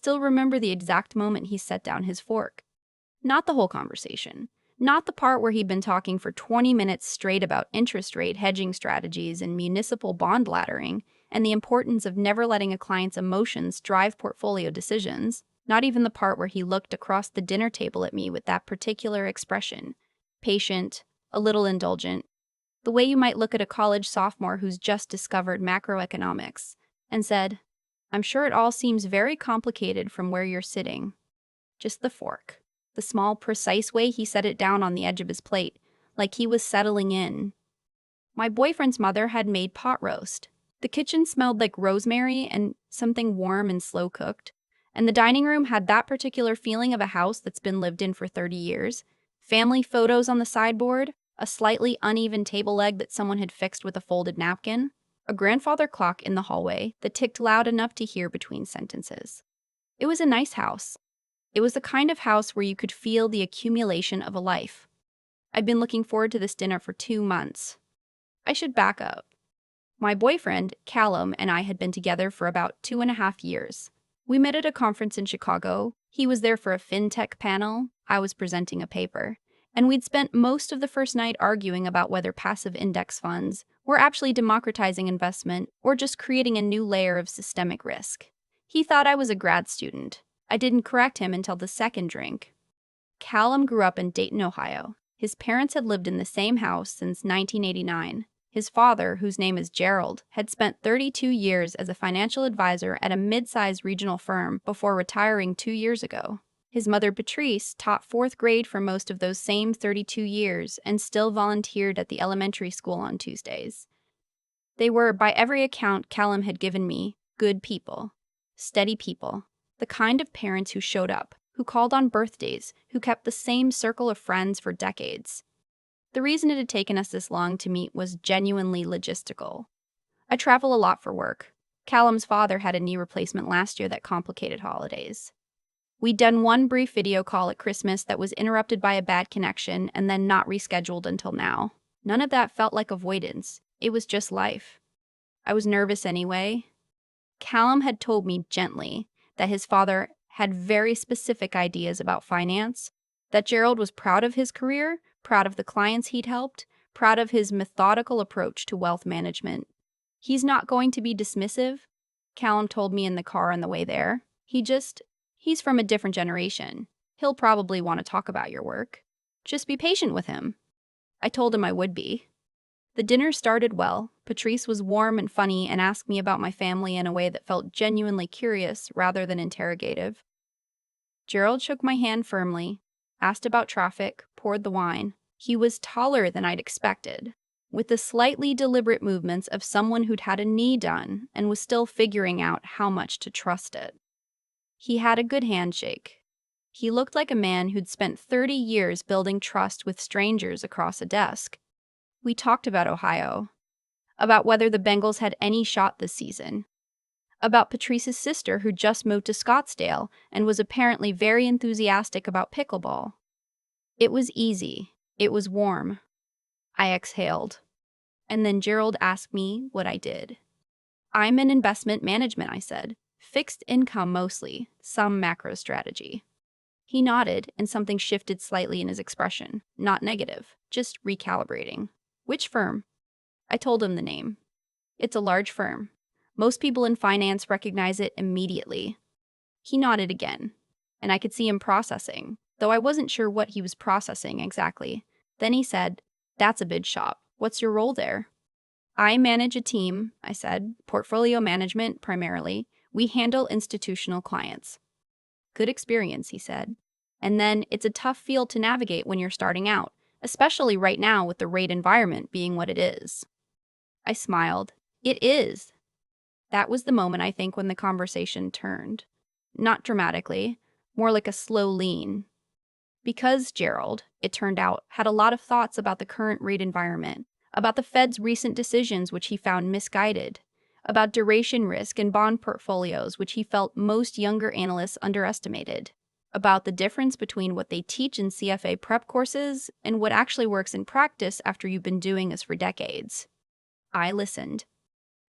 Still remember the exact moment he set down his fork. Not the whole conversation. Not the part where he'd been talking for 20 minutes straight about interest rate hedging strategies and municipal bond laddering, and the importance of never letting a client's emotions drive portfolio decisions. Not even the part where he looked across the dinner table at me with that particular expression. Patient, a little indulgent. The way you might look at a college sophomore who's just discovered macroeconomics and said, "I'm sure it all seems very complicated from where you're sitting." Just the fork. The small, precise way he set it down on the edge of his plate, like he was settling in. My boyfriend's mother had made pot roast. The kitchen smelled like rosemary and something warm and slow cooked, and the dining room had that particular feeling of a house that's been lived in for 30 years. Family photos on the sideboard, a slightly uneven table leg that someone had fixed with a folded napkin, a grandfather clock in the hallway that ticked loud enough to hear between sentences. It was a nice house. It was the kind of house where you could feel the accumulation of a life. I'd been looking forward to this dinner for 2 months. I should back up. My boyfriend, Callum, and I had been together for about 2.5 years. We met at a conference in Chicago. He was there for a fintech panel. I was presenting a paper. And we'd spent most of the first night arguing about whether passive index funds were actually democratizing investment or just creating a new layer of systemic risk. He thought I was a grad student. I didn't correct him until the second drink. Callum grew up in Dayton, Ohio. His parents had lived in the same house since 1989. His father, whose name is Gerald, had spent 32 years as a financial advisor at a mid-sized regional firm before retiring 2 years ago. His mother, Patrice, taught fourth grade for most of those same 32 years and still volunteered at the elementary school on Tuesdays. They were, by every account Callum had given me, good people, steady people, the kind of parents who showed up, who called on birthdays, who kept the same circle of friends for decades. The reason it had taken us this long to meet was genuinely logistical. I travel a lot for work. Callum's father had a knee replacement last year that complicated holidays. We'd done one brief video call at Christmas that was interrupted by a bad connection and then not rescheduled until now. None of that felt like avoidance. It was just life. I was nervous anyway. Callum had told me gently that his father had very specific ideas about finance, that Gerald was proud of his career, proud of the clients he'd helped, proud of his methodical approach to wealth management. He's not going to be dismissive, Callum told me in the car on the way there. He's from a different generation. He'll probably want to talk about your work. Just be patient with him. I told him I would be. The dinner started well. Patrice was warm and funny and asked me about my family in a way that felt genuinely curious rather than interrogative. Gerald shook my hand firmly, asked about traffic, poured the wine. He was taller than I'd expected, with the slightly deliberate movements of someone who'd had a knee done and was still figuring out how much to trust it. He had a good handshake. He looked like a man who'd spent 30 years building trust with strangers across a desk. We talked about Ohio, about whether the Bengals had any shot this season, about Patrice's sister who just moved to Scottsdale and was apparently very enthusiastic about pickleball. It was easy. It was warm. I exhaled. And then Gerald asked me what I did. "I'm in investment management," I said. "Fixed income mostly, some macro strategy." He nodded, and something shifted slightly in his expression. Not negative, just recalibrating. "Which firm?" I told him the name. "It's a large firm. Most people in finance recognize it immediately." He nodded again, and I could see him processing, though I wasn't sure what he was processing exactly. Then he said, "That's a big shop. What's your role there?" "I manage a team," I said. "Portfolio management, primarily. We handle institutional clients." "Good experience," he said. "And then it's a tough field to navigate when you're starting out, especially right now with the rate environment being what it is." I smiled. "It is." That was the moment, I think, when the conversation turned. Not dramatically, more like a slow lean. Because Gerald, it turned out, had a lot of thoughts about the current rate environment, about the Fed's recent decisions which he found misguided, about duration risk in bond portfolios which he felt most younger analysts underestimated, about the difference between what they teach in CFA prep courses and what actually works in practice after you've been doing this for decades. I listened.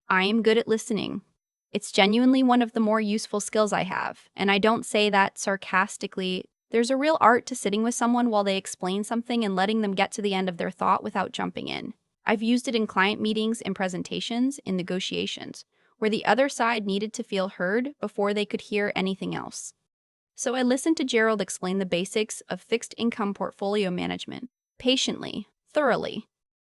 I am good at listening. It's genuinely one of the more useful skills I have, and I don't say that sarcastically. There's a real art to sitting with someone while they explain something and letting them get to the end of their thought without jumping in. I've used it in client meetings, in presentations, in negotiations, where the other side needed to feel heard before they could hear anything else. So I listened to Gerald explain the basics of fixed income portfolio management, patiently, thoroughly.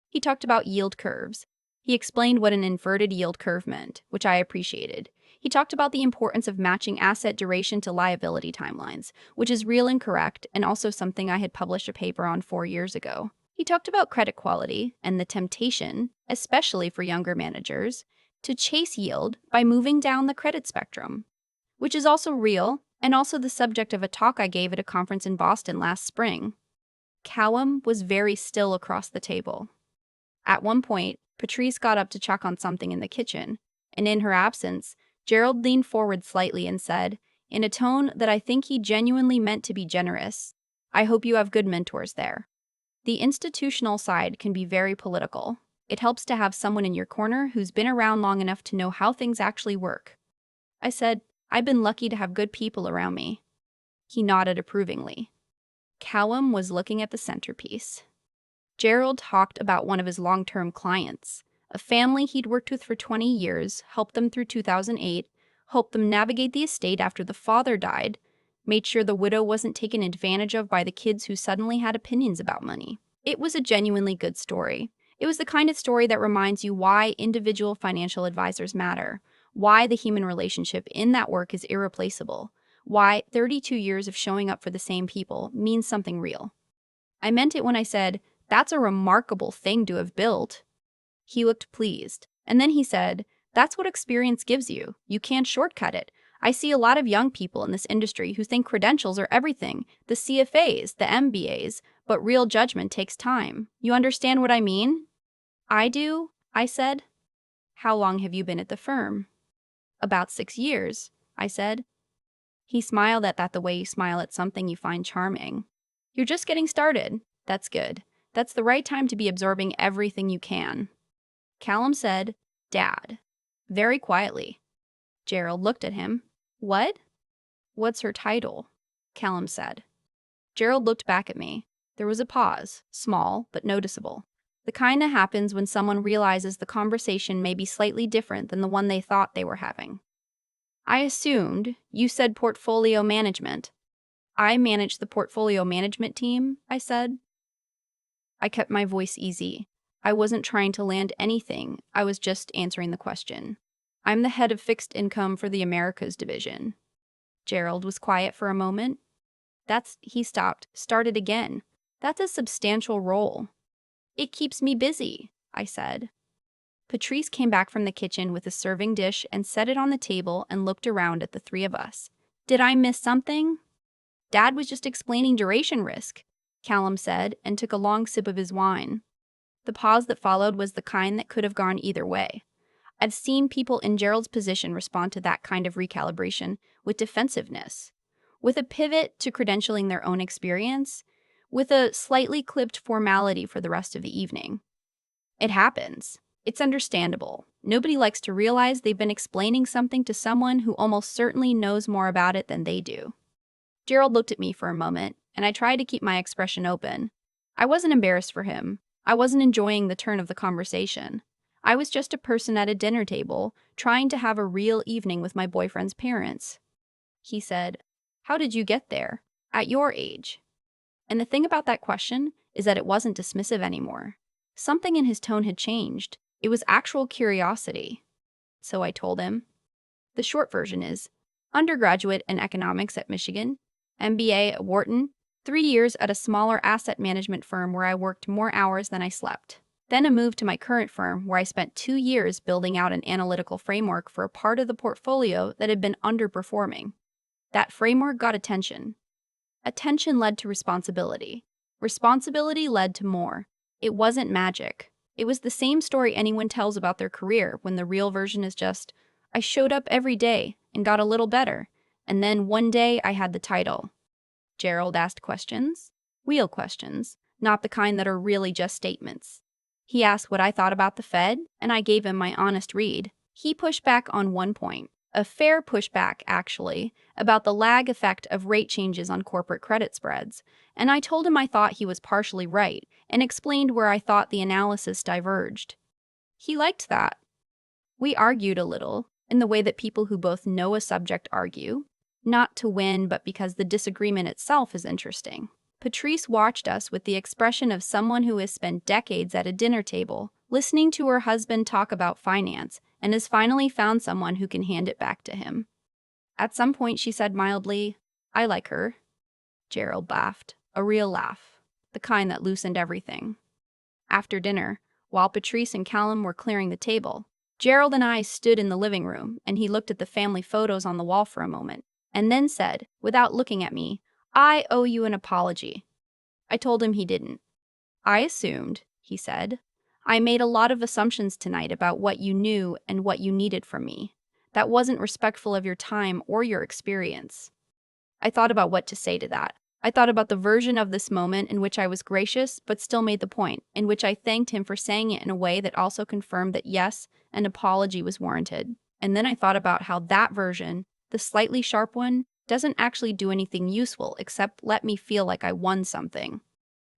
He talked about yield curves. He explained what an inverted yield curve meant, which I appreciated. He talked about the importance of matching asset duration to liability timelines, which is real and correct, and also something I had published a paper on 4 years ago. He talked about credit quality and the temptation, especially for younger managers, to chase yield by moving down the credit spectrum, which is also real and also the subject of a talk I gave at a conference in Boston last spring. Callum was very still across the table. At one point, Patrice got up to check on something in the kitchen, and in her absence, Gerald leaned forward slightly and said, in a tone that I think he genuinely meant to be generous, "I hope you have good mentors there." The institutional side can be very political. It helps to have someone in your corner who's been around long enough to know how things actually work. I said, "I've been lucky to have good people around me." He nodded approvingly. Callum was looking at the centerpiece. Gerald talked about one of his long-term clients, a family he'd worked with for 20 years, helped them through 2008, helped them navigate the estate after the father died, made sure the widow wasn't taken advantage of by the kids who suddenly had opinions about money. It was a genuinely good story. It was the kind of story that reminds you why individual financial advisors matter, why the human relationship in that work is irreplaceable, why 32 years of showing up for the same people means something real. I meant it when I said, "That's a remarkable thing to have built." He looked pleased. And then he said, "That's what experience gives you. You can't shortcut it. I see a lot of young people in this industry who think credentials are everything, the CFAs, the MBAs, but real judgment takes time. You understand what I mean?" "I do," I said. "How long have you been at the firm?" "About 6 years," I said. He smiled at that the way you smile at something you find charming. "You're just getting started. That's good. That's the right time to be absorbing everything you can." Callum said, "Dad," very quietly. Gerald looked at him. "What?" "What's her title?" Callum said. Gerald looked back at me. There was a pause, small but noticeable. The kind that happens when someone realizes the conversation may be slightly different than the one they thought they were having. "I assumed you said portfolio management." "I manage the portfolio management team," I said. I kept my voice easy. I wasn't trying to land anything. I was just answering the question. "I'm the head of fixed income for the Americas division." Gerald was quiet for a moment. He stopped, started again. "That's a substantial role." "It keeps me busy," I said. Patrice came back from the kitchen with a serving dish and set it on the table and looked around at the three of us. "Did I miss something?" "Dad was just explaining duration risk," Callum said, and took a long sip of his wine. The pause that followed was the kind that could have gone either way. I've seen people in Gerald's position respond to that kind of recalibration with defensiveness, with a pivot to credentialing their own experience, with a slightly clipped formality for the rest of the evening. It happens. It's understandable. Nobody likes to realize they've been explaining something to someone who almost certainly knows more about it than they do. Gerald looked at me for a moment, and I tried to keep my expression open. I wasn't embarrassed for him. I wasn't enjoying the turn of the conversation. I was just a person at a dinner table, trying to have a real evening with my boyfriend's parents. He said, "How did you get there? At your age?" And the thing about that question is that it wasn't dismissive anymore. Something in his tone had changed. It was actual curiosity. So I told him. The short version is undergraduate in economics at Michigan, MBA at Wharton, 3 years at a smaller asset management firm where I worked more hours than I slept. Then a move to my current firm where I spent 2 years building out an analytical framework for a part of the portfolio that had been underperforming. That framework got attention. Attention led to responsibility. Responsibility led to more. It wasn't magic. It was the same story anyone tells about their career when the real version is just, "I showed up every day and got a little better, and then one day I had the title." Gerald asked questions. Real questions, not the kind that are really just statements. He asked what I thought about the Fed, and I gave him my honest read. He pushed back on one point, a fair pushback actually, about the lag effect of rate changes on corporate credit spreads, and I told him I thought he was partially right and explained where I thought the analysis diverged. He liked that. We argued a little, in the way that people who both know a subject argue, not to win but because the disagreement itself is interesting. Patrice watched us with the expression of someone who has spent decades at a dinner table, listening to her husband talk about finance, and has finally found someone who can hand it back to him. At some point, she said mildly, "I like her." Gerald laughed, a real laugh, the kind that loosened everything. After dinner, while Patrice and Callum were clearing the table, Gerald and I stood in the living room, and he looked at the family photos on the wall for a moment, and then said, without looking at me, "I owe you an apology." I told him he didn't. "I assumed," he said. "I made a lot of assumptions tonight about what you knew and what you needed from me. That wasn't respectful of your time or your experience." I thought about what to say to that. I thought about the version of this moment in which I was gracious but still made the point, in which I thanked him for saying it in a way that also confirmed that yes, an apology was warranted. And then I thought about how that version, the slightly sharp one, doesn't actually do anything useful except let me feel like I won something.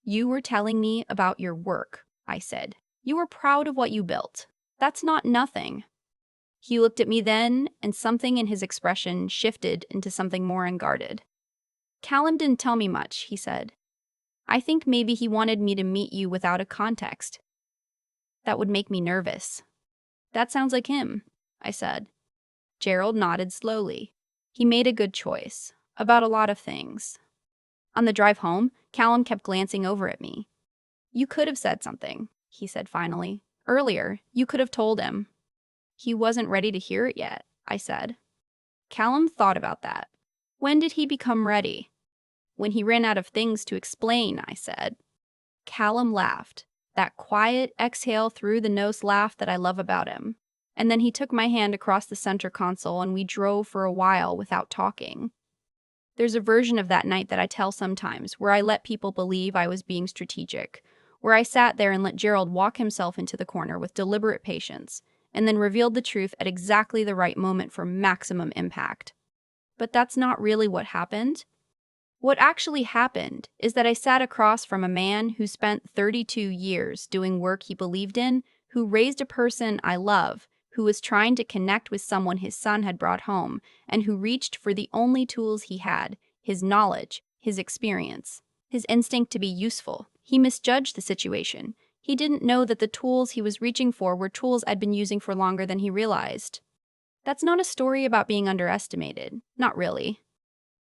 "You were telling me about your work," I said. "You were proud of what you built. That's not nothing." He looked at me then, and something in his expression shifted into something more unguarded. "Callum didn't tell me much," he said. "I think maybe he wanted me to meet you without a context. That would make me nervous." "That sounds like him," I said. Gerald nodded slowly. He made a good choice, about a lot of things. On the drive home, Callum kept glancing over at me. "You could have said something," he said finally. "Earlier, you could have told him." "He wasn't ready to hear it yet," I said. Callum thought about that. "When did he become ready?" "When he ran out of things to explain," I said. Callum laughed, that quiet exhale through the nose laugh that I love about him. And then he took my hand across the center console and we drove for a while without talking. There's a version of that night that I tell sometimes, where I let people believe I was being strategic, where I sat there and let Gerald walk himself into the corner with deliberate patience, and then revealed the truth at exactly the right moment for maximum impact. But that's not really what happened. What actually happened is that I sat across from a man who spent 32 years doing work he believed in, who raised a person I love, who was trying to connect with someone his son had brought home, and who reached for the only tools he had, his knowledge, his experience, his instinct to be useful. He misjudged the situation. He didn't know that the tools he was reaching for were tools I'd been using for longer than he realized. That's not a story about being underestimated. Not really.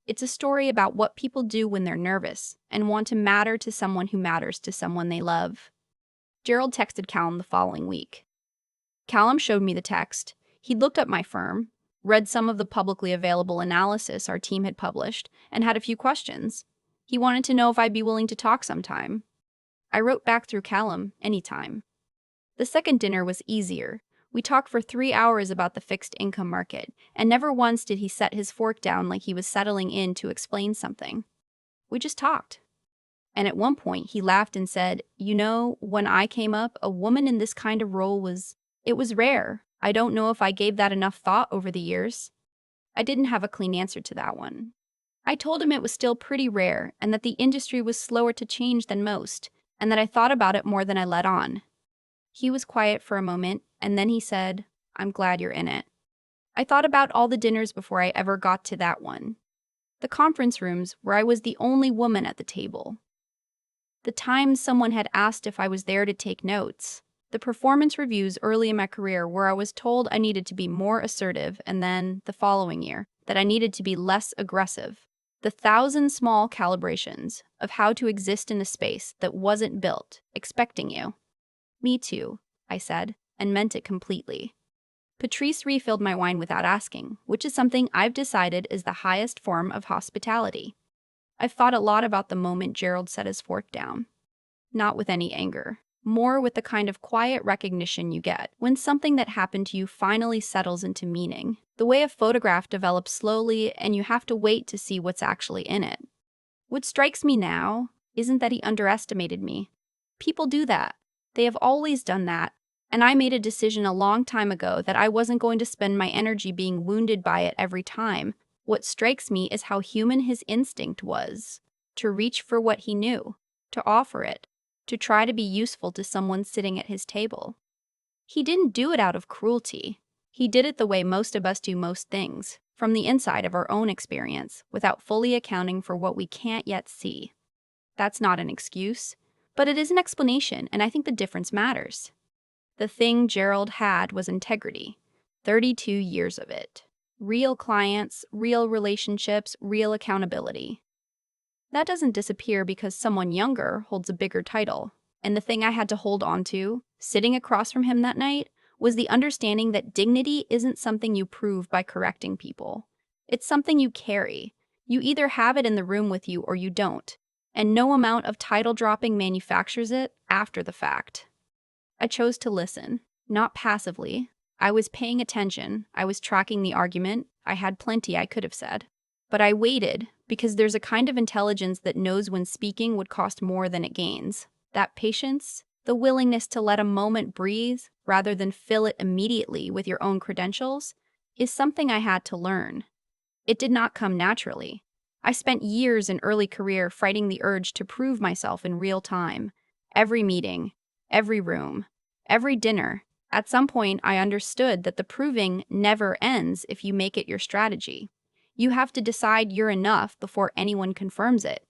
It's a story about what people do when they're nervous and want to matter to someone who matters to someone they love. Gerald texted Callum the following week. Callum showed me the text. He'd looked up my firm, read some of the publicly available analysis our team had published, and had a few questions. He wanted to know if I'd be willing to talk sometime. I wrote back through Callum, anytime. The second dinner was easier. We talked for 3 hours about the fixed income market, and never once did he set his fork down like he was settling in to explain something. We just talked. And at one point, he laughed and said, "You know, when I came up, a woman in this kind of role it was rare. I don't know if I gave that enough thought over the years." I didn't have a clean answer to that one. I told him it was still pretty rare and that the industry was slower to change than most, and that I thought about it more than I let on. He was quiet for a moment, and then he said, "I'm glad you're in it." I thought about all the dinners before I ever got to that one. The conference rooms where I was the only woman at the table. The times someone had asked if I was there to take notes. The performance reviews early in my career where I was told I needed to be more assertive, and then, the following year, that I needed to be less aggressive. The 1,000 small calibrations of how to exist in a space that wasn't built, expecting you. "Me too," I said, and meant it completely. Patrice refilled my wine without asking, which is something I've decided is the highest form of hospitality. I've thought a lot about the moment Gerald set his fork down. Not with any anger, more with the kind of quiet recognition you get when something that happened to you finally settles into meaning. The way a photograph develops slowly and you have to wait to see what's actually in it. What strikes me now isn't that he underestimated me. People do that. They have always done that, And I made a decision a long time ago that I wasn't going to spend my energy being wounded by it every time. What strikes me is how human his instinct was to reach for what he knew, to offer it, to try to be useful to someone sitting at his table. He didn't do it out of cruelty. He did it the way most of us do most things, from the inside of our own experience, without fully accounting for what we can't yet see. That's not an excuse, but it is an explanation, and I think the difference matters. The thing Gerald had was integrity. 32 years of it. Real clients, real relationships, real accountability. That doesn't disappear because someone younger holds a bigger title. And the thing I had to hold on to, sitting across from him that night, was the understanding that dignity isn't something you prove by correcting people. It's something you carry. You either have it in the room with you or you don't. And no amount of title dropping manufactures it after the fact. I chose to listen, not passively. I was paying attention. I was tracking the argument. I had plenty I could have said. But I waited because there's a kind of intelligence that knows when speaking would cost more than it gains. That patience, the willingness to let a moment breathe rather than fill it immediately with your own credentials, is something I had to learn. It did not come naturally. I spent years in early career fighting the urge to prove myself in real time. Every meeting, every room, every dinner. At some point, I understood that the proving never ends if you make it your strategy. You have to decide you're enough before anyone confirms it.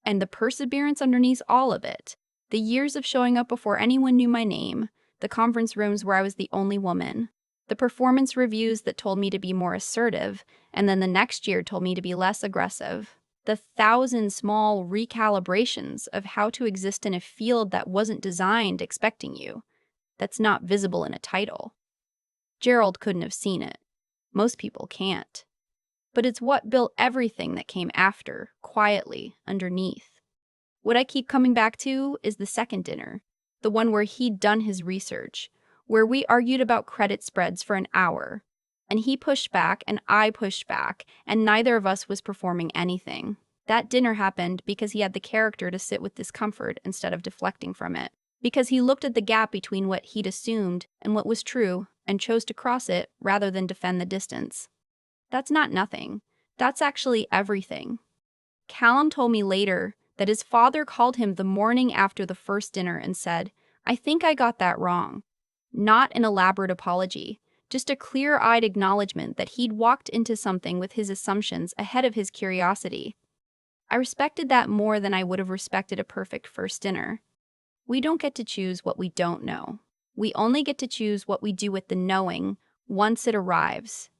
And the perseverance underneath all of it, the years of showing up before anyone knew my name, the conference rooms where I was the only woman, the performance reviews that told me to be more assertive, and then the next year told me to be less aggressive. The 1,000 small recalibrations of how to exist in a field that wasn't designed expecting you, that's not visible in a title. Gerald couldn't have seen it. Most people can't. But it's what built everything that came after, quietly, underneath. What I keep coming back to is the second dinner, the one where he'd done his research, where we argued about credit spreads for an hour, and he pushed back and I pushed back, and neither of us was performing anything. That dinner happened because he had the character to sit with discomfort instead of deflecting from it, because he looked at the gap between what he'd assumed and what was true and chose to cross it rather than defend the distance. That's not nothing. That's actually everything. Callum told me later that his father called him the morning after the first dinner and said, "I think I got that wrong." Not an elaborate apology, just a clear-eyed acknowledgement that he'd walked into something with his assumptions ahead of his curiosity. I respected that more than I would have respected a perfect first dinner. We don't get to choose what we don't know. We only get to choose what we do with the knowing once it arrives.